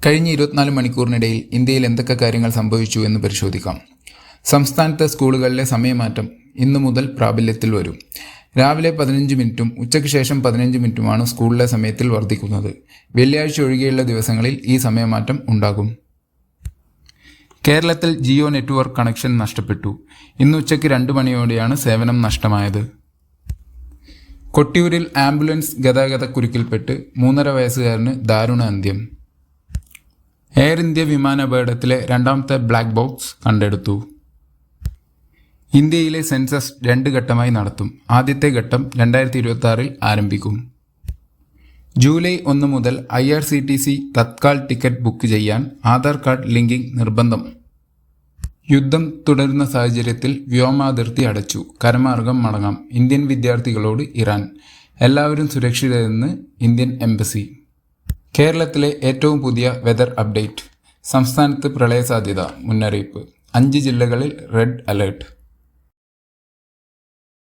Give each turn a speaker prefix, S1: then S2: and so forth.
S1: കഴിഞ്ഞ 24 മണിക്കൂറിനിടയിൽ ഇന്ത്യയിൽ എന്തൊക്കെ കാര്യങ്ങൾ സംഭവിച്ചു എന്ന് പരിശോധിക്കാം. സംസ്ഥാനത്തെ സ്കൂളുകളിലെ സമയമാറ്റം ഇന്നു മുതൽ പ്രാബല്യത്തിൽ വരും. രാവിലെ 15 മിനിറ്റും ഉച്ചയ്ക്ക് ശേഷം 15 മിനിറ്റുമാണ് സ്കൂളിലെ സമയത്തിൽ വർദ്ധിക്കുന്നത്. വെള്ളിയാഴ്ച ഒഴികെയുള്ള ദിവസങ്ങളിൽ ഈ സമയമാറ്റം ഉണ്ടാകും. കേരളത്തിൽ ജിയോ നെറ്റ്വർക്ക് കണക്ഷൻ നഷ്ടപ്പെട്ടു. ഇന്ന് ഉച്ചയ്ക്ക് 2 മണിയോടെയാണ് സേവനം നഷ്ടമായത്. കൊട്ടിയൂരിൽ ആംബുലൻസ് ഗതാഗതക്കുരുക്കിൽപ്പെട്ട് 3.5 വയസ്സുകാരന് ദാരുണ അന്ത്യം. എയർ ഇന്ത്യ വിമാനാപകടത്തിലെ രണ്ടാമത്തെ ബ്ലാക്ക് ബോക്സ് കണ്ടെടുത്തു. ഇന്ത്യയിലെ സെൻസസ് 2 ഘട്ടമായി നടത്തും. ആദ്യത്തെ ഘട്ടം 2026 ആരംഭിക്കും. ജൂലൈ 1 മുതൽ IRCTC തത്കാൽ ടിക്കറ്റ് ബുക്ക് ചെയ്യാൻ ആധാർ കാർഡ് ലിങ്കിംഗ് നിർബന്ധം. യുദ്ധം തുടരുന്ന സാഹചര്യത്തിൽ വ്യോമാതിർത്തി അടച്ചു. കരമാർഗം മടങ്ങാം. ഇന്ത്യൻ വിദ്യാർത്ഥികളോട് ഇറാൻ. എല്ലാവരും സുരക്ഷിതരെന്ന് ഇന്ത്യൻ എംബസി. കേരളത്തിലെ ഏറ്റവും പുതിയ വെതർ അപ്ഡേറ്റ്. സംസ്ഥാനത്ത് പ്രളയ സാധ്യത മുന്നറിയിപ്പ്. 5 ജില്ലകളിൽ റെഡ് അലേർട്ട്.